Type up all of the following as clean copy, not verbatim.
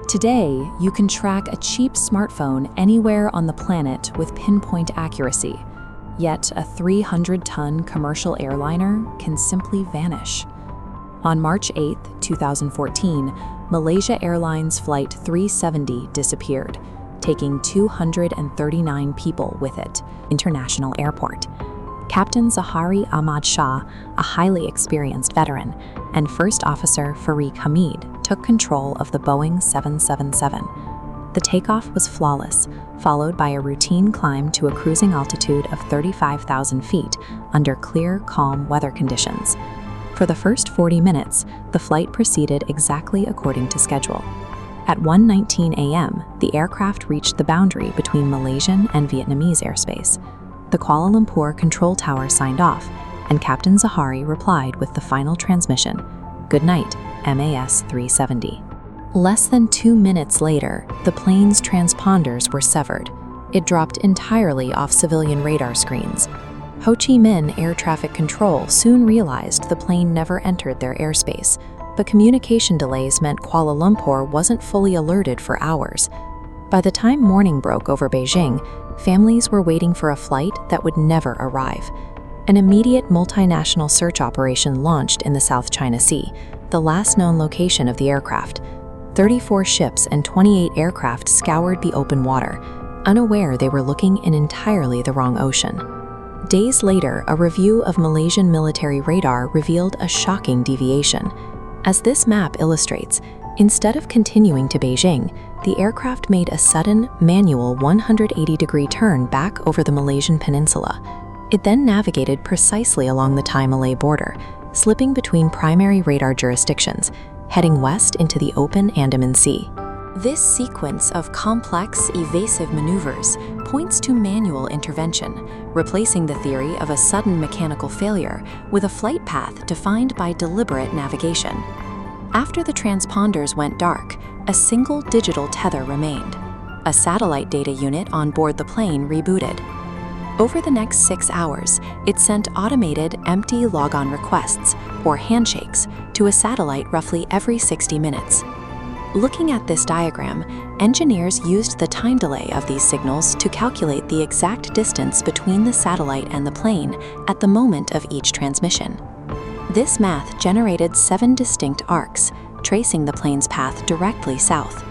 Today, you can track a cheap smartphone anywhere on the planet with pinpoint accuracy. Yet a 300-ton commercial airliner can simply vanish. On March 8, 2014, Malaysia Airlines Flight 370 disappeared, taking 239 people with it. International Airport. Captain Zahari Ahmad Shah, a highly experienced veteran, and First Officer Fareeq Hamid took control of the Boeing 777. The takeoff was flawless, followed by a routine climb to a cruising altitude of 35,000 feet under clear, calm weather conditions. For the first 40 minutes, the flight proceeded exactly according to schedule. At 1:19 a.m., the aircraft reached the boundary between Malaysian and Vietnamese airspace. The Kuala Lumpur control tower signed off, and Captain Zahari replied with the final transmission, "Good night, MAS 370. Less than 2 minutes later, the plane's transponders were severed. It dropped entirely off civilian radar screens. Ho Chi Minh Air Traffic Control soon realized the plane never entered their airspace, but communication delays meant Kuala Lumpur wasn't fully alerted for hours. By the time morning broke over Beijing, families were waiting for a flight that would never arrive. An immediate multinational search operation launched in the South China Sea, the last known location of the aircraft. 34 ships and 28 aircraft scoured the open water, unaware they were looking in entirely the wrong ocean. Days later, a review of Malaysian military radar revealed a shocking deviation. As this map illustrates, instead of continuing to Beijing, the aircraft made a sudden, manual 180-degree turn back over the Malaysian peninsula. It then navigated precisely along the Thai-Malay border, slipping between primary radar jurisdictions, heading west into the open Andaman Sea. This sequence of complex, evasive maneuvers points to manual intervention, replacing the theory of a sudden mechanical failure with a flight path defined by deliberate navigation. After the transponders went dark, a single digital tether remained. A satellite data unit on board the plane rebooted. Over the next 6 hours, it sent automated empty logon requests, or handshakes, to a satellite roughly every 60 minutes. Looking at this diagram, engineers used the time delay of these signals to calculate the exact distance between the satellite and the plane at the moment of each transmission. This math generated 7 distinct arcs, tracing the plane's path directly south.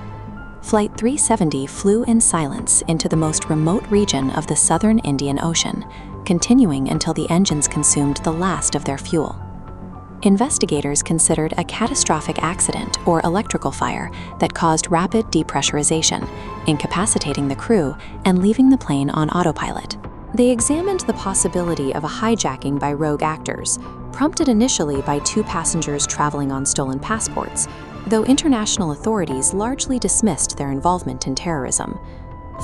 Flight 370 flew in silence into the most remote region of the southern Indian Ocean, continuing until the engines consumed the last of their fuel. Investigators considered a catastrophic accident or electrical fire that caused rapid depressurization, incapacitating the crew and leaving the plane on autopilot. They examined the possibility of a hijacking by rogue actors, prompted initially by 2 passengers traveling on stolen passports, though international authorities largely dismissed their involvement in terrorism.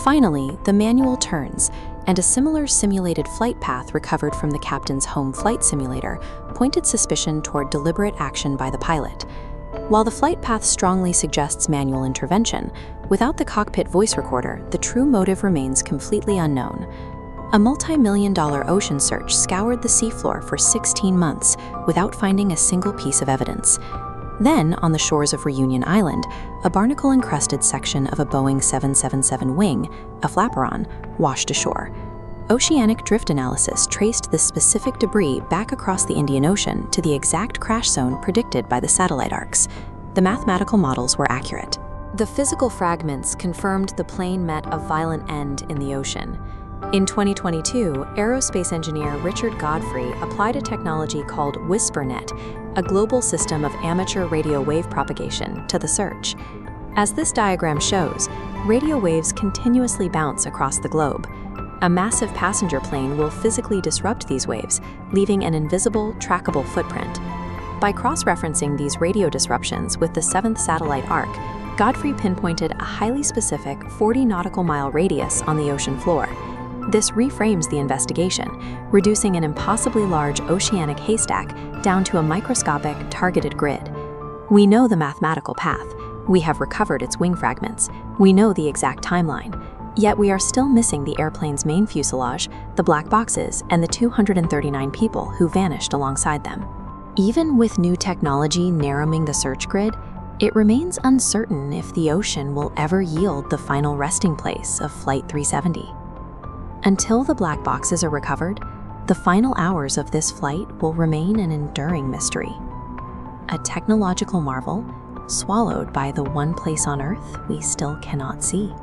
Finally, the manual turns, and a similar simulated flight path recovered from the captain's home flight simulator pointed suspicion toward deliberate action by the pilot. While the flight path strongly suggests manual intervention, without the cockpit voice recorder, the true motive remains completely unknown. A multi-million-dollar ocean search scoured the seafloor for 16 months without finding a single piece of evidence. Then, on the shores of Reunion Island, a barnacle-encrusted section of a Boeing 777 wing, a flaperon, washed ashore. Oceanic drift analysis traced this specific debris back across the Indian Ocean to the exact crash zone predicted by the satellite arcs. The mathematical models were accurate. The physical fragments confirmed the plane met a violent end in the ocean. In 2022, aerospace engineer Richard Godfrey applied a technology called WhisperNet, a global system of amateur radio wave propagation, to the search. As this diagram shows, radio waves continuously bounce across the globe. A massive passenger plane will physically disrupt these waves, leaving an invisible, trackable footprint. By cross-referencing these radio disruptions with the 7th satellite arc, Godfrey pinpointed a highly specific 40 nautical mile radius on the ocean floor. This reframes the investigation, reducing an impossibly large oceanic haystack down to a microscopic, targeted grid. We know the mathematical path. We have recovered its wing fragments. We know the exact timeline. Yet we are still missing the airplane's main fuselage, the black boxes, and the 239 people who vanished alongside them. Even with new technology narrowing the search grid, It remains uncertain if the ocean will ever yield the final resting place of Flight 370. Until the black boxes are recovered, the final hours of this flight will remain an enduring mystery. A technological marvel swallowed by the one place on Earth we still cannot see.